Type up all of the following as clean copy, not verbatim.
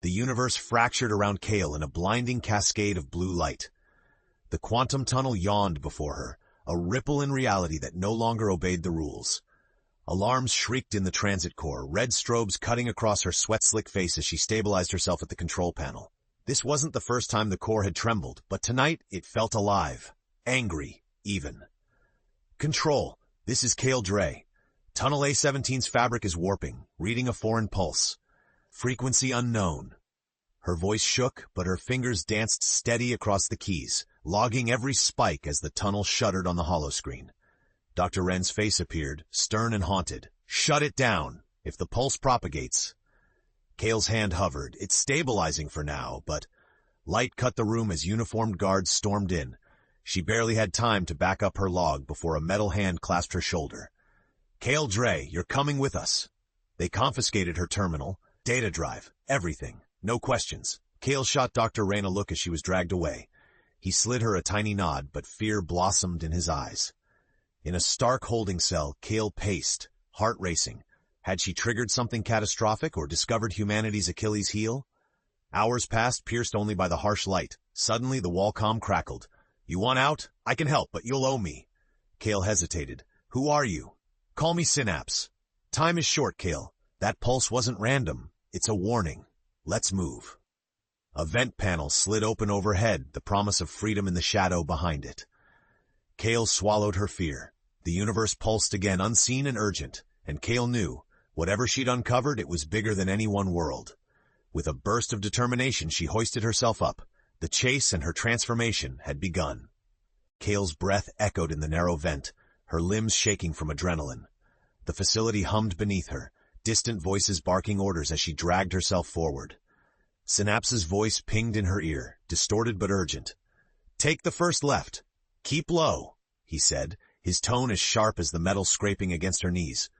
The universe fractured around Kael in a blinding cascade of blue light. The quantum tunnel yawned before her, a ripple in reality that no longer obeyed the rules. Alarms shrieked in the transit core, red strobes cutting across her sweat-slick face as she stabilized herself at the control panel. This wasn't the first time the core had trembled, but tonight it felt alive. Angry, even. Control, this is Kael Dre. Tunnel A17's fabric is warping, reading a foreign pulse. Frequency unknown. Her voice shook, but her fingers danced steady across the keys, logging every spike as the tunnel shuddered on the holoscreen. Dr. Wren's face appeared, stern and haunted. Shut it down, if the pulse propagates. Kael's hand hovered. It's stabilizing for now, but light cut the room as uniformed guards stormed in. She barely had time to back up her log before a metal hand clasped her shoulder. Kael Dre, you're coming with us. They confiscated her terminal, data drive, everything. No questions. Kael shot Dr. Wren a look as she was dragged away. He slid her a tiny nod, but fear blossomed in his eyes. In a stark holding cell, Kael paced, heart racing. Had she triggered something catastrophic or discovered humanity's Achilles heel? Hours passed, pierced only by the harsh light. Suddenly, the wall comm crackled. You want out? I can help, but you'll owe me. Kael hesitated. Who are you? Call me Synapse. Time is short, Kael. That pulse wasn't random. It's a warning. Let's move. A vent panel slid open overhead, the promise of freedom in the shadow behind it. Kael swallowed her fear. The universe pulsed again, unseen and urgent, and Kael knew, whatever she'd uncovered, it was bigger than any one world. With a burst of determination, she hoisted herself up. The chase and her transformation had begun. Kael's breath echoed in the narrow vent, her limbs shaking from adrenaline. The facility hummed beneath her, distant voices barking orders as she dragged herself forward. Synapse's voice pinged in her ear, distorted but urgent. Take the first left. Keep low, he said, his tone as sharp as the metal scraping against her knees.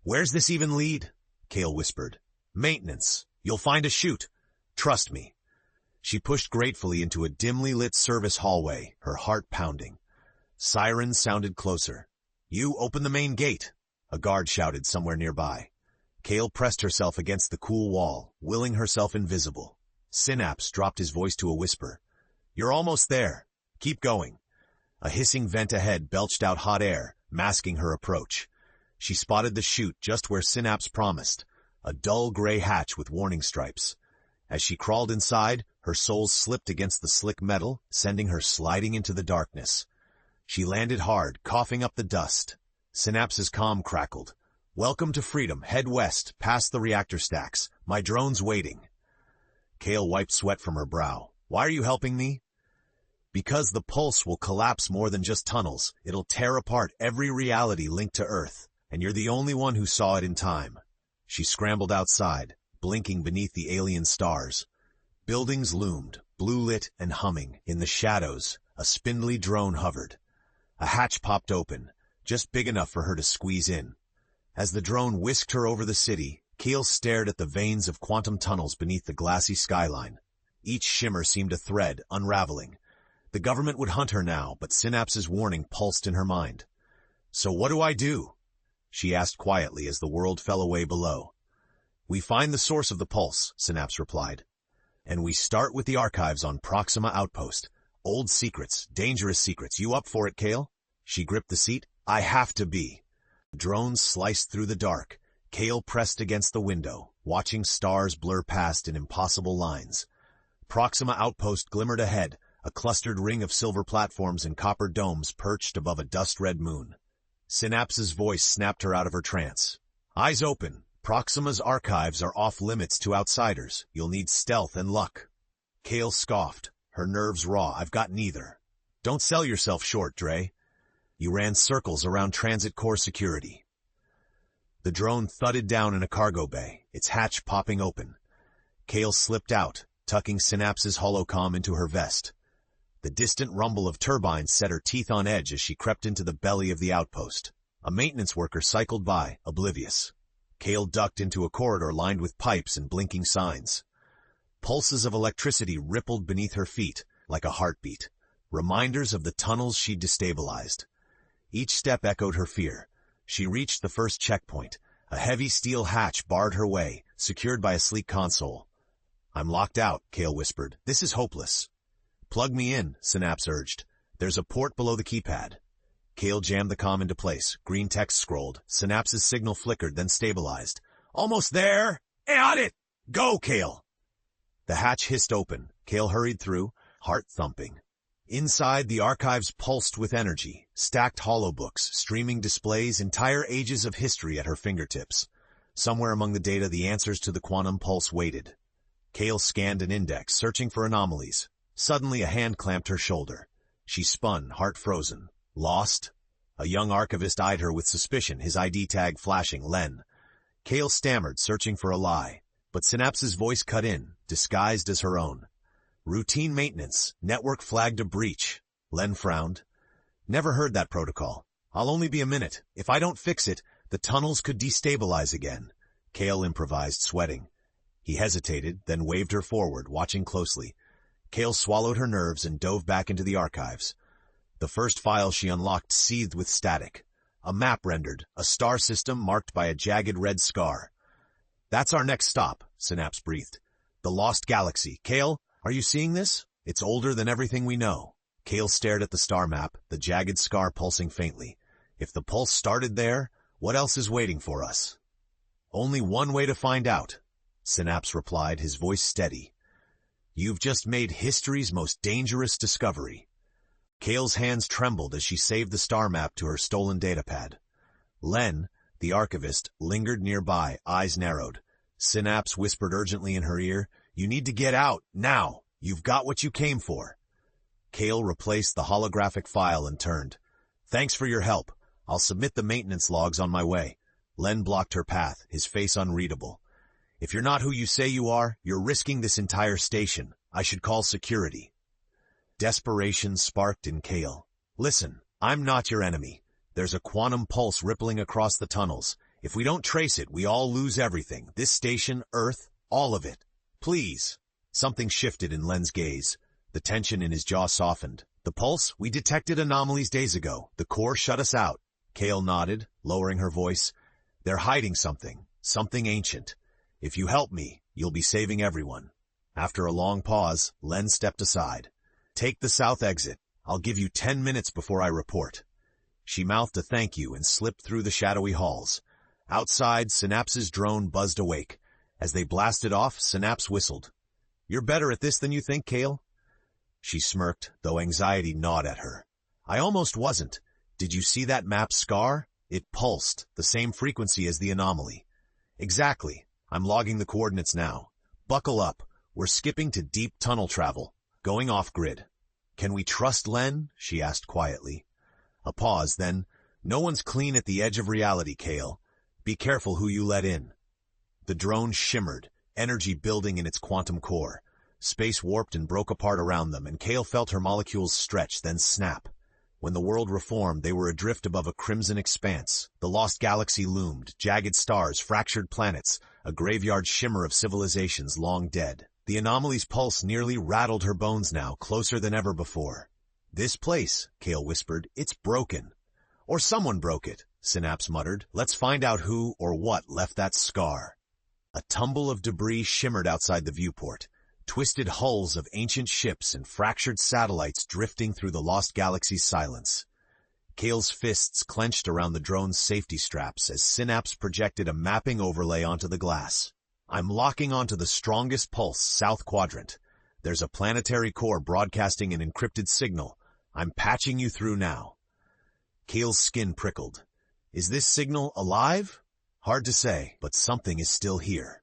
Where's this even lead? Kael whispered. Maintenance. You'll find a chute. Trust me. She pushed gratefully into a dimly lit service hallway, her heart pounding. Sirens sounded closer. You open the main gate, a guard shouted somewhere nearby. Kael pressed herself against the cool wall, willing herself invisible. Synapse dropped his voice to a whisper. You're almost there. Keep going. A hissing vent ahead belched out hot air, masking her approach. She spotted the chute just where Synapse promised, a dull gray hatch with warning stripes. As she crawled inside, her soles slipped against the slick metal, sending her sliding into the darkness. She landed hard, coughing up the dust. Synapse's comm crackled. Welcome to freedom. Head west, past the reactor stacks. My drone's waiting. Kael wiped sweat from her brow. Why are you helping me? Because the pulse will collapse more than just tunnels. It'll tear apart every reality linked to Earth, and you're the only one who saw it in time. She scrambled outside, blinking beneath the alien stars. Buildings loomed, blue-lit and humming. In the shadows, a spindly drone hovered. A hatch popped open, just big enough for her to squeeze in. As the drone whisked her over the city, Kael stared at the veins of quantum tunnels beneath the glassy skyline. Each shimmer seemed a thread, unraveling. The government would hunt her now, but Synapse's warning pulsed in her mind. So what do I do? She asked quietly as the world fell away below. We find the source of the pulse, Synapse replied. And we start with the archives on Proxima Outpost. Old secrets, dangerous secrets. You up for it, Kael? She gripped the seat. I have to be. Drones sliced through the dark. Kael pressed against the window, watching stars blur past in impossible lines. Proxima Outpost glimmered ahead, a clustered ring of silver platforms and copper domes perched above a dust-red moon. Synapse's voice snapped her out of her trance. Eyes open. Proxima's archives are off-limits to outsiders. You'll need stealth and luck. Kael scoffed, her nerves raw. I've got neither. Don't sell yourself short, Dre. You ran circles around transit core security. The drone thudded down in a cargo bay, its hatch popping open. Kael slipped out, tucking Synapse's holocom into her vest. The distant rumble of turbines set her teeth on edge as she crept into the belly of the outpost. A maintenance worker cycled by, oblivious. Kael ducked into a corridor lined with pipes and blinking signs. Pulses of electricity rippled beneath her feet, like a heartbeat, reminders of the tunnels she'd destabilized. Each step echoed her fear. She reached the first checkpoint. A heavy steel hatch barred her way, secured by a sleek console. I'm locked out, Kael whispered. This is hopeless. Plug me in, Synapse urged. There's a port below the keypad. Kael jammed the comm into place. Green text scrolled. Synapse's signal flickered, then stabilized. Almost there! Got it! Go, Kael! The hatch hissed open. Kael hurried through, heart thumping. Inside, the archives pulsed with energy. Stacked holobooks, streaming displays, entire ages of history at her fingertips. Somewhere among the data, the answers to the quantum pulse waited. Kael scanned an index, searching for anomalies. Suddenly, a hand clamped her shoulder. She spun, heart frozen. Lost? A young archivist eyed her with suspicion, his ID tag flashing, Len. Kael stammered, searching for a lie. But Synapse's voice cut in, disguised as her own. Routine maintenance. Network flagged a breach. Len frowned. Never heard that protocol. I'll only be a minute. If I don't fix it, the tunnels could destabilize again. Kael improvised, sweating. He hesitated, then waved her forward, watching closely. Kael swallowed her nerves and dove back into the archives. The first file she unlocked seethed with static. A map rendered, a star system marked by a jagged red scar. That's our next stop, Synapse breathed. The lost galaxy. Kael, are you seeing this? It's older than everything we know. Kael stared at the star map, the jagged scar pulsing faintly. If the pulse started there, what else is waiting for us? Only one way to find out, Synapse replied, his voice steady. You've just made history's most dangerous discovery. Kael's hands trembled as she saved the star map to her stolen datapad. Len, the archivist, lingered nearby, eyes narrowed. Synapse whispered urgently in her ear, You need to get out, now! You've got what you came for. Kael replaced the holographic file and turned. Thanks for your help. I'll submit the maintenance logs on my way. Len blocked her path, his face unreadable. If you're not who you say you are, you're risking this entire station. I should call security. Desperation sparked in Kael. Listen, I'm not your enemy. There's a quantum pulse rippling across the tunnels. If we don't trace it, we all lose everything. This station, Earth, all of it. Please. Something shifted in Len's gaze. The tension in his jaw softened. The pulse? We detected anomalies days ago. The core shut us out. Kael nodded, lowering her voice. They're hiding something. Something ancient. If you help me, you'll be saving everyone. After a long pause, Len stepped aside. Take the south exit. I'll give you 10 minutes before I report. She mouthed a thank you and slipped through the shadowy halls. Outside, Synapse's drone buzzed awake. As they blasted off, Synapse whistled. You're better at this than you think, Kael? She smirked, though anxiety gnawed at her. I almost wasn't. Did you see that map scar? It pulsed, the same frequency as the anomaly. Exactly. I'm logging the coordinates now. Buckle up. We're skipping to deep tunnel travel. Going off-grid. Can we trust Len? She asked quietly. A pause, then. No one's clean at the edge of reality, Kael. Be careful who you let in. The drone shimmered, energy building in its quantum core. Space warped and broke apart around them, and Kael felt her molecules stretch, then snap. When the world reformed, they were adrift above a crimson expanse. The lost galaxy loomed, jagged stars, fractured planets, a graveyard shimmer of civilizations long dead. The anomaly's pulse nearly rattled her bones now, closer than ever before. This place, Kael whispered, it's broken. Or someone broke it, Synapse muttered. Let's find out who or what left that scar. A tumble of debris shimmered outside the viewport. Twisted hulls of ancient ships and fractured satellites drifting through the lost galaxy's silence. Kael's fists clenched around the drone's safety straps as Synapse projected a mapping overlay onto the glass. I'm locking onto the strongest pulse, south quadrant. There's a planetary core broadcasting an encrypted signal. I'm patching you through now. Kael's skin prickled. Is this signal alive? Hard to say, but something is still here.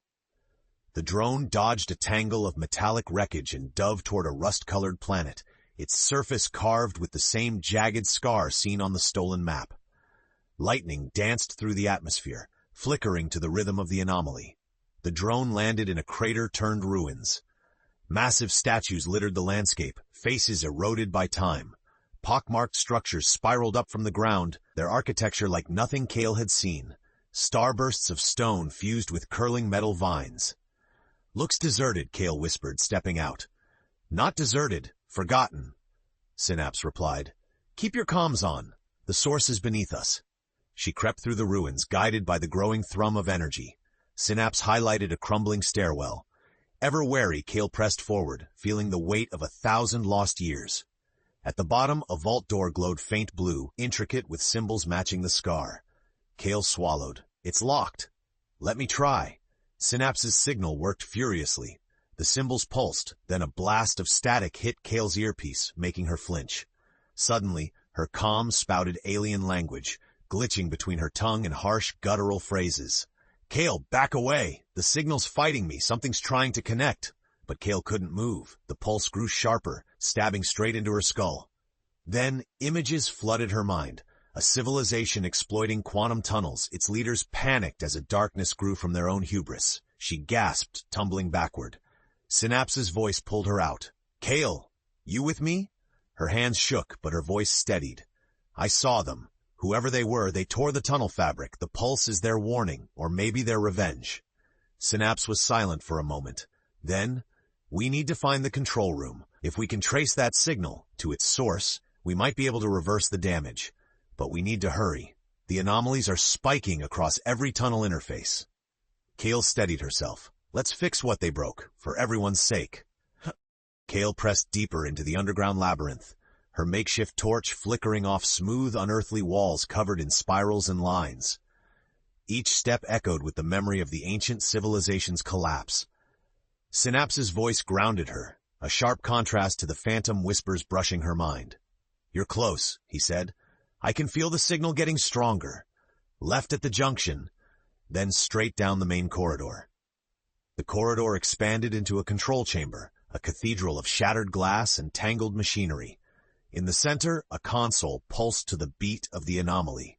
The drone dodged a tangle of metallic wreckage and dove toward a rust-colored planet, its surface carved with the same jagged scar seen on the stolen map. Lightning danced through the atmosphere, flickering to the rhythm of the anomaly. The drone landed in a crater-turned ruins. Massive statues littered the landscape, faces eroded by time. Pockmarked structures spiraled up from the ground, their architecture like nothing Kael had seen. Starbursts of stone fused with curling metal vines. Looks deserted, Kael whispered, stepping out. Not deserted, forgotten, Synapse replied. Keep your comms on. The source is beneath us. She crept through the ruins, guided by the growing thrum of energy. Synapse highlighted a crumbling stairwell. Ever wary, Kael pressed forward, feeling the weight of 1,000 lost years. At the bottom, a vault door glowed faint blue, intricate with symbols matching the scar. Kael swallowed. It's locked. Let me try. Synapse's signal worked furiously. The symbols pulsed, then a blast of static hit Kael's earpiece, making her flinch. Suddenly, her comm spouted alien language, glitching between her tongue and harsh, guttural phrases. Kael, back away! The signal's fighting me, something's trying to connect. But Kael couldn't move. The pulse grew sharper, stabbing straight into her skull. Then, images flooded her mind. A civilization exploiting quantum tunnels, its leaders panicked as a darkness grew from their own hubris. She gasped, tumbling backward. Synapse's voice pulled her out. Kael, you with me? Her hands shook, but her voice steadied. I saw them. Whoever they were, they tore the tunnel fabric. The pulse is their warning, or maybe their revenge. Synapse was silent for a moment. Then, we need to find the control room. If we can trace that signal to its source, we might be able to reverse the damage. But we need to hurry. The anomalies are spiking across every tunnel interface. Kael steadied herself. Let's fix what they broke, for everyone's sake. Kael pressed deeper into the underground labyrinth, her makeshift torch flickering off smooth, unearthly walls covered in spirals and lines. Each step echoed with the memory of the ancient civilization's collapse. Synapse's voice grounded her, a sharp contrast to the phantom whispers brushing her mind. You're close, he said. I can feel the signal getting stronger. Left at the junction, then straight down the main corridor. The corridor expanded into a control chamber, a cathedral of shattered glass and tangled machinery. In the center, a console pulsed to the beat of the anomaly.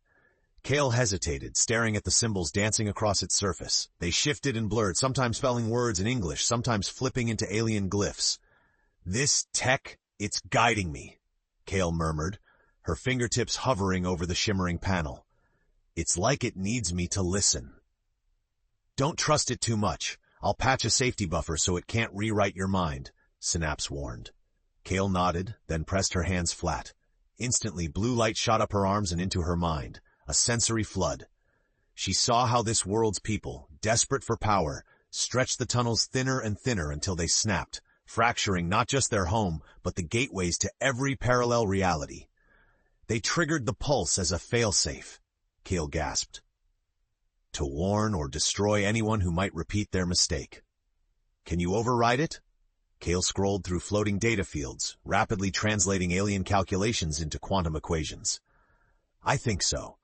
Kael hesitated, staring at the symbols dancing across its surface. They shifted and blurred, sometimes spelling words in English, sometimes flipping into alien glyphs. This tech, it's guiding me, Kael murmured, her fingertips hovering over the shimmering panel. It's like it needs me to listen. Don't trust it too much. I'll patch a safety buffer so it can't rewrite your mind, Synapse warned. Kael nodded, then pressed her hands flat. Instantly, blue light shot up her arms and into her mind, a sensory flood. She saw how this world's people, desperate for power, stretched the tunnels thinner and thinner until they snapped, fracturing not just their home, but the gateways to every parallel reality. They triggered the pulse as a failsafe, Kael gasped. To warn or destroy anyone who might repeat their mistake. Can you override it? Kael scrolled through floating data fields, rapidly translating alien calculations into quantum equations. I think so.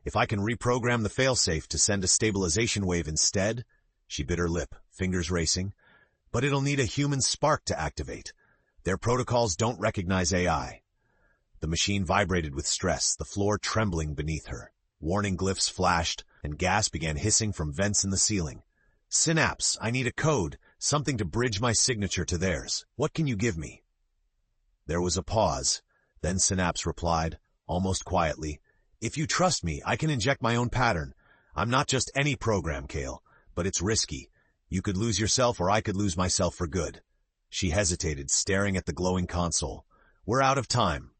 If I can reprogram the failsafe to send a stabilization wave instead, she bit her lip, fingers racing. But it'll need a human spark to activate. Their protocols don't recognize AI. The machine vibrated with stress, the floor trembling beneath her. Warning glyphs flashed, and gas began hissing from vents in the ceiling. Synapse, I need a code, something to bridge my signature to theirs. What can you give me? There was a pause. Then Synapse replied, almost quietly, If you trust me, I can inject my own pattern. I'm not just any program, Kael, but it's risky. You could lose yourself or I could lose myself for good. She hesitated, staring at the glowing console. We're out of time.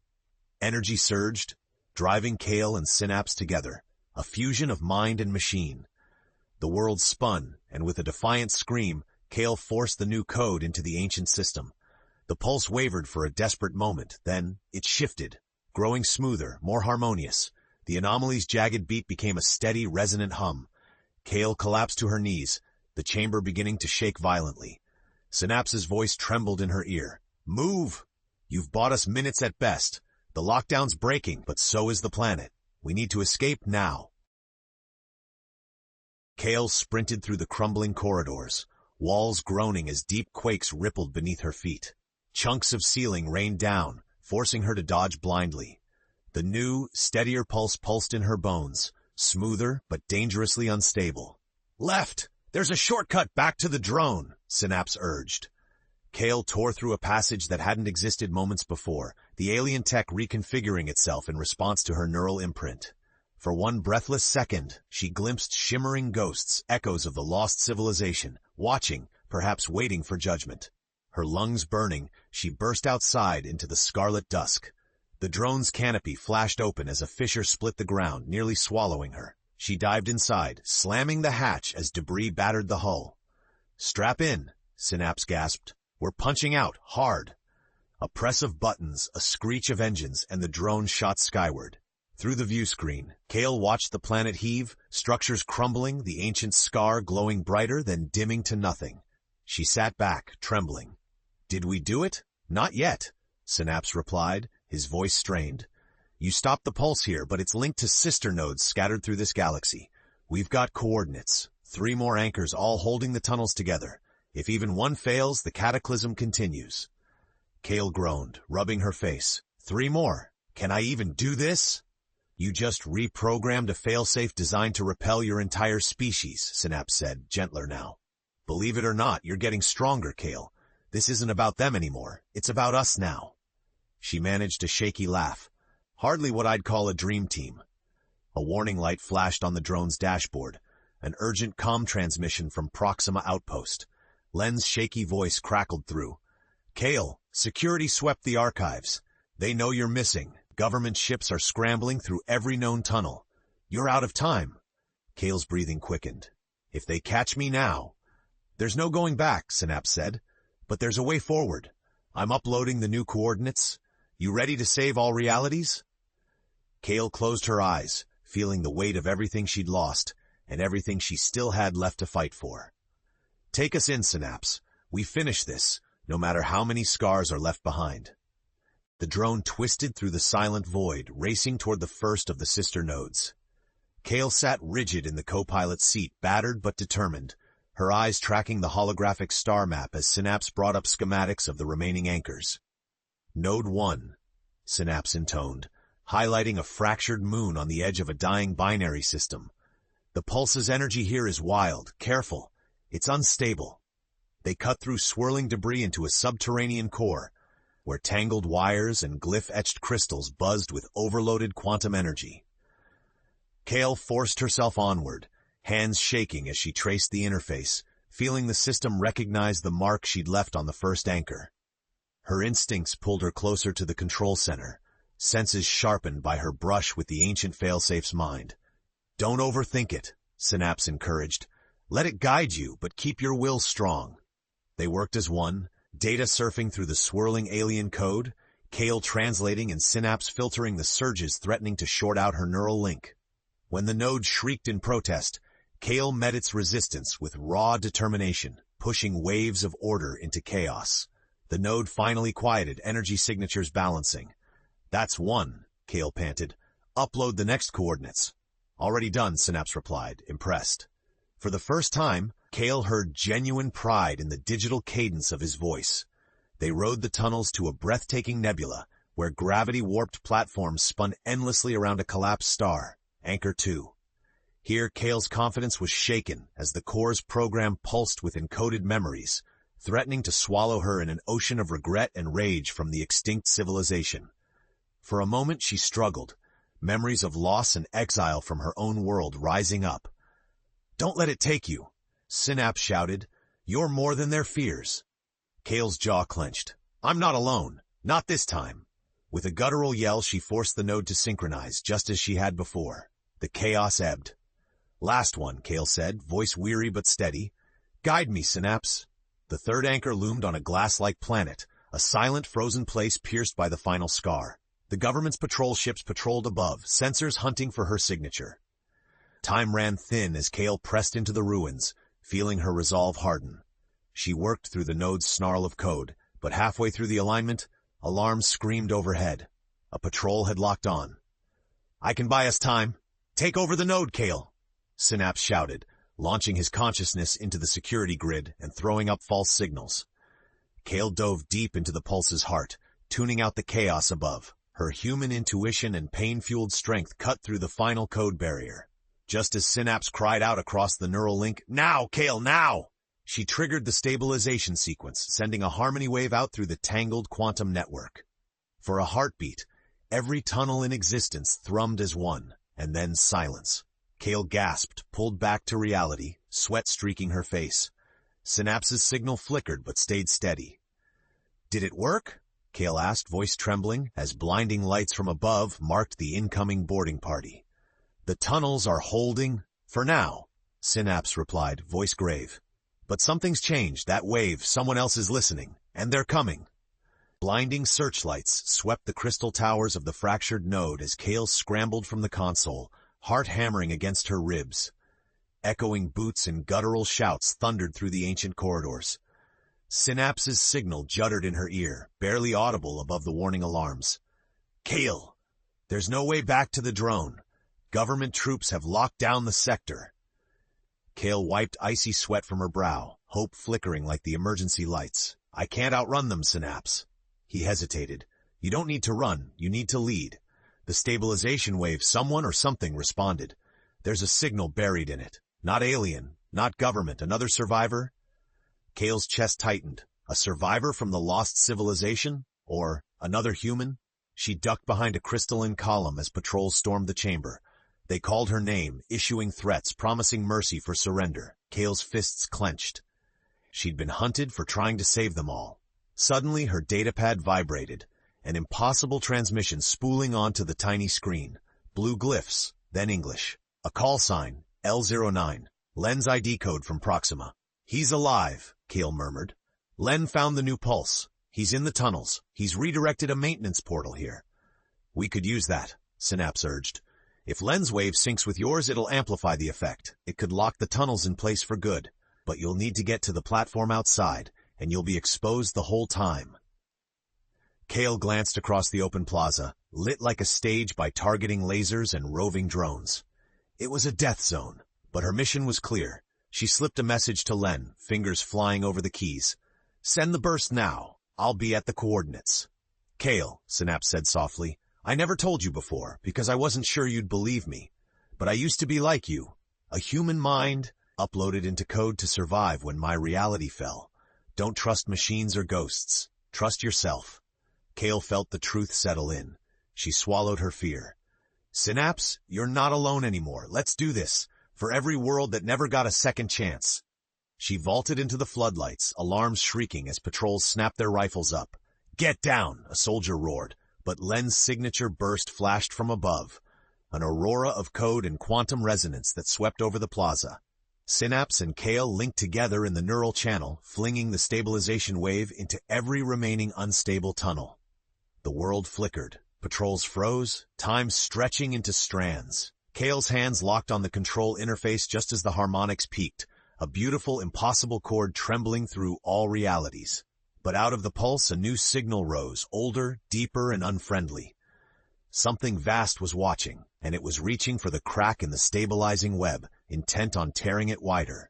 Energy surged, driving Kael and Synapse together, a fusion of mind and machine. The world spun, and with a defiant scream, Kael forced the new code into the ancient system. The pulse wavered for a desperate moment, then it shifted, growing smoother, more harmonious. The anomaly's jagged beat became a steady, resonant hum. Kael collapsed to her knees, the chamber beginning to shake violently. Synapse's voice trembled in her ear. Move! You've bought us minutes at best. The lockdown's breaking, but so is the planet. We need to escape now. Kael sprinted through the crumbling corridors, walls groaning as deep quakes rippled beneath her feet. Chunks of ceiling rained down, forcing her to dodge blindly. The new, steadier pulse pulsed in her bones, smoother but dangerously unstable. Left! There's a shortcut back to the drone, Synapse urged. Kael tore through a passage that hadn't existed moments before, the alien tech reconfiguring itself in response to her neural imprint. For one breathless second, she glimpsed shimmering ghosts, echoes of the lost civilization, watching, perhaps waiting for judgment. Her lungs burning, she burst outside into the scarlet dusk. The drone's canopy flashed open as a fissure split the ground, nearly swallowing her. She dived inside, slamming the hatch as debris battered the hull. Strap in, Synapse gasped. We're punching out, hard. A press of buttons, a screech of engines, and the drone shot skyward. Through the view screen, Kael watched the planet heave, structures crumbling, the ancient scar glowing brighter, then dimming to nothing. She sat back, trembling. Did we do it? Not yet, Synapse replied, his voice strained. You stopped the pulse here, but it's linked to sister nodes scattered through this galaxy. We've got coordinates, 3 more anchors all holding the tunnels together. If even one fails, the cataclysm continues. Kael groaned, rubbing her face. 3 more. Can I even do this? You just reprogrammed a failsafe designed to repel your entire species, Synapse said, gentler now. Believe it or not, you're getting stronger, Kael. This isn't about them anymore. It's about us now. She managed a shaky laugh. Hardly what I'd call a dream team. A warning light flashed on the drone's dashboard. An urgent comm transmission from Proxima Outpost. Len's shaky voice crackled through. Kael, security swept the archives. They know you're missing. Government ships are scrambling through every known tunnel. You're out of time. Kael's breathing quickened. If they catch me now... There's no going back, Synapse said. But there's a way forward. I'm uploading the new coordinates. You ready to save all realities? Kael closed her eyes, feeling the weight of everything she'd lost, and everything she still had left to fight for. Take us in, Synapse. We finish this, no matter how many scars are left behind. The drone twisted through the silent void, racing toward the first of the sister nodes. Kael sat rigid in the co-pilot's seat, battered but determined, her eyes tracking the holographic star map as Synapse brought up schematics of the remaining anchors. Node 1, Synapse intoned, highlighting a fractured moon on the edge of a dying binary system. The pulse's energy here is wild, careful. It's unstable. They cut through swirling debris into a subterranean core, where tangled wires and glyph-etched crystals buzzed with overloaded quantum energy. Kael forced herself onward, hands shaking as she traced the interface, feeling the system recognize the mark she'd left on the first anchor. Her instincts pulled her closer to the control center, senses sharpened by her brush with the ancient failsafe's mind. Don't overthink it, Synapse encouraged. Let it guide you, but keep your will strong. They worked as one, data surfing through the swirling alien code, Kael translating and Synapse filtering the surges threatening to short out her neural link. When the node shrieked in protest, Kael met its resistance with raw determination, pushing waves of order into chaos. The node finally quieted, energy signatures balancing. That's 1, Kael panted. Upload the next coordinates. Already done, Synapse replied, impressed. For the first time, Kael heard genuine pride in the digital cadence of his voice. They rode the tunnels to a breathtaking nebula, where gravity-warped platforms spun endlessly around a collapsed star, Anchor 2. Here, Kael's confidence was shaken as the core's program pulsed with encoded memories, threatening to swallow her in an ocean of regret and rage from the extinct civilization. For a moment she struggled, memories of loss and exile from her own world rising up. Don't let it take you, Synapse shouted. You're more than their fears. Kael's jaw clenched. I'm not alone. Not this time. With a guttural yell, she forced the node to synchronize, just as she had before. The chaos ebbed. Last one, Kael said, voice weary but steady. Guide me, Synapse. The third anchor loomed on a glass-like planet, a silent frozen place pierced by the final scar. The government's patrol ships patrolled above, sensors hunting for her signature. Time ran thin as Kael pressed into the ruins, feeling her resolve harden. She worked through the node's snarl of code, but halfway through the alignment, alarms screamed overhead. A patrol had locked on. I can buy us time. Take over the node, Kael, Synapse shouted, launching his consciousness into the security grid and throwing up false signals. Kael dove deep into the pulse's heart, tuning out the chaos above. Her human intuition and pain-fueled strength cut through the final code barrier. Just as Synapse cried out across the neural link, Now, Kael, now! She triggered the stabilization sequence, sending a harmony wave out through the tangled quantum network. For a heartbeat, every tunnel in existence thrummed as one, and then silence. Kael gasped, pulled back to reality, sweat streaking her face. Synapse's signal flickered but stayed steady. Did it work? Kael asked, voice trembling, as blinding lights from above marked the incoming boarding party. The tunnels are holding, for now, Synapse replied, voice grave. But something's changed. That wave, someone else is listening, and they're coming. Blinding searchlights swept the crystal towers of the fractured node as Kael scrambled from the console, heart hammering against her ribs. Echoing boots and guttural shouts thundered through the ancient corridors. Synapse's signal juddered in her ear, barely audible above the warning alarms. Kael, there's no way back to the drone. Government troops have locked down the sector. Kael wiped icy sweat from her brow, hope flickering like the emergency lights. I can't outrun them, Synapse. He hesitated. You don't need to run, you need to lead. The stabilization wave, someone or something responded. There's a signal buried in it. Not alien, not government, another survivor? Kael's chest tightened. A survivor from the lost civilization? Or another human? She ducked behind a crystalline column as patrols stormed the chamber. They called her name, issuing threats, promising mercy for surrender. Kael's fists clenched. She'd been hunted for trying to save them all. Suddenly, her datapad vibrated, an impossible transmission spooling onto the tiny screen. Blue glyphs, then English. A call sign, L09. Len's ID code from Proxima. He's alive, Kael murmured. Len found the new pulse. He's in the tunnels. He's redirected a maintenance portal here. We could use that, Synapse urged. If Len's wave syncs with yours, it'll amplify the effect. It could lock the tunnels in place for good. But you'll need to get to the platform outside, and you'll be exposed the whole time. Kael glanced across the open plaza, lit like a stage by targeting lasers and roving drones. It was a death zone, but her mission was clear. She slipped a message to Len, fingers flying over the keys. Send the burst now. I'll be at the coordinates. Kael, Synapse said softly, I never told you before, because I wasn't sure you'd believe me. But I used to be like you. A human mind, uploaded into code to survive when my reality fell. Don't trust machines or ghosts. Trust yourself. Kael felt the truth settle in. She swallowed her fear. Synapse, you're not alone anymore. Let's do this. For every world that never got a second chance. She vaulted into the floodlights, alarms shrieking as patrols snapped their rifles up. Get down, a soldier roared, but Len's signature burst flashed from above, an aurora of code and quantum resonance that swept over the plaza. Synapse and Kael linked together in the neural channel, flinging the stabilization wave into every remaining unstable tunnel. The world flickered. Patrols froze, time stretching into strands. Kael's hands locked on the control interface just as the harmonics peaked, a beautiful, impossible chord trembling through all realities. But out of the pulse, a new signal rose, older, deeper, and unfriendly. Something vast was watching, and it was reaching for the crack in the stabilizing web, intent on tearing it wider.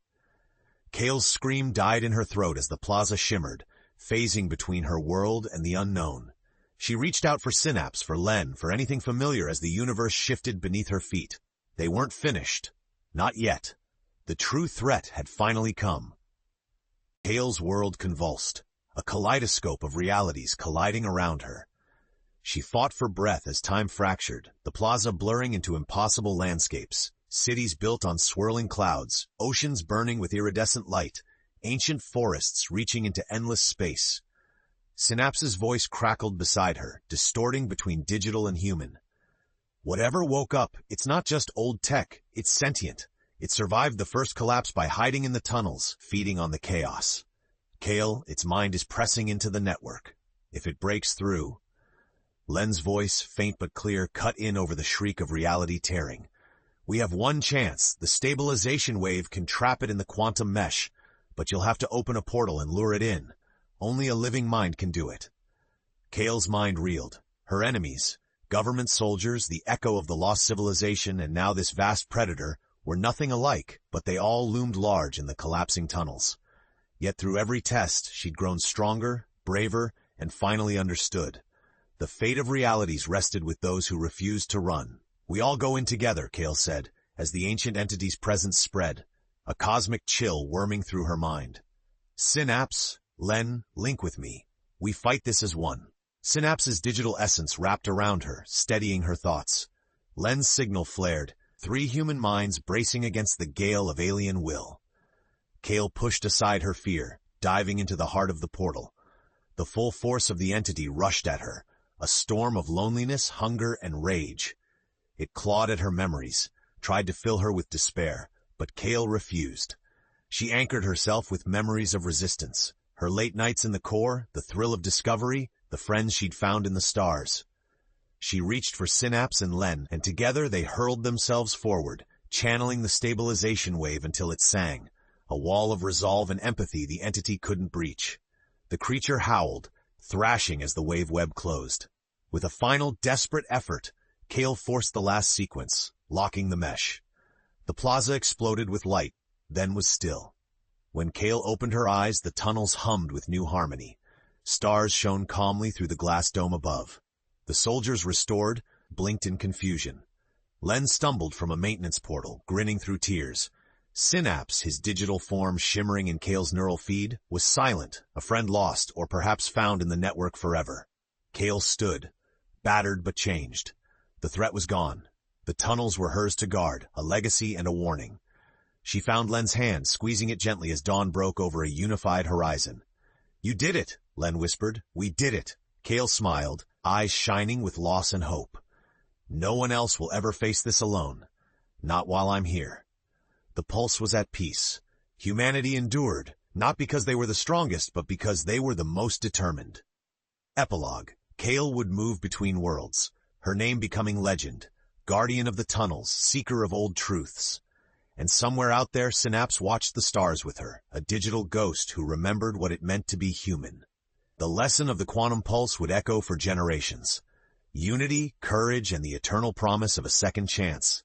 Kael's scream died in her throat as the plaza shimmered, phasing between her world and the unknown. She reached out for Synapse, for Len, for anything familiar as the universe shifted beneath her feet. They weren't finished. Not yet. The true threat had finally come. Kael's world convulsed, a kaleidoscope of realities colliding around her. She fought for breath as time fractured, the plaza blurring into impossible landscapes, cities built on swirling clouds, oceans burning with iridescent light, ancient forests reaching into endless space. Synapse's voice crackled beside her, distorting between digital and human. Whatever woke up, it's not just old tech, it's sentient. It survived the first collapse by hiding in the tunnels, feeding on the chaos. Kael, its mind is pressing into the network. If it breaks through... Len's voice, faint but clear, cut in over the shriek of reality tearing. We have one chance. The stabilization wave can trap it in the quantum mesh, but you'll have to open a portal and lure it in. Only a living mind can do it. Kael's mind reeled. Her enemies, government soldiers, the echo of the lost civilization, and now this vast predator, were nothing alike, but they all loomed large in the collapsing tunnels. Yet through every test, she'd grown stronger, braver, and finally understood. The fate of realities rested with those who refused to run. We all go in together, Kael said, as the ancient entity's presence spread, a cosmic chill worming through her mind. Synapse, Len, link with me. We fight this as one. Synapse's digital essence wrapped around her, steadying her thoughts. Len's signal flared, 3 human minds bracing against the gale of alien will. Kael pushed aside her fear, diving into the heart of the portal. The full force of the entity rushed at her, a storm of loneliness, hunger, and rage. It clawed at her memories, tried to fill her with despair, but Kael refused. She anchored herself with memories of resistance, her late nights in the core, the thrill of discovery, the friends she'd found in the stars. She reached for Synapse and Len, and together they hurled themselves forward, channeling the stabilization wave until it sang, a wall of resolve and empathy the entity couldn't breach. The creature howled, thrashing as the wave web closed. With a final desperate effort, Kael forced the last sequence, locking the mesh. The plaza exploded with light, then was still. When Kael opened her eyes, the tunnels hummed with new harmony. Stars shone calmly through the glass dome above. The soldiers restored, blinked in confusion. Len stumbled from a maintenance portal, grinning through tears. Synapse, his digital form shimmering in Kael's neural feed, was silent, a friend lost or perhaps found in the network forever. Kael stood, battered but changed. The threat was gone. The tunnels were hers to guard, a legacy and a warning. She found Len's hand, squeezing it gently as dawn broke over a unified horizon. "You did it," Len whispered. "We did it." Kael smiled, eyes shining with loss and hope. "No one else will ever face this alone. Not while I'm here." The pulse was at peace. Humanity endured, not because they were the strongest, but because they were the most determined. Epilogue. Kael would move between worlds, her name becoming legend, guardian of the tunnels, seeker of old truths. And somewhere out there, Synapse watched the stars with her, a digital ghost who remembered what it meant to be human. The lesson of the quantum pulse would echo for generations. Unity, courage, and the eternal promise of a second chance.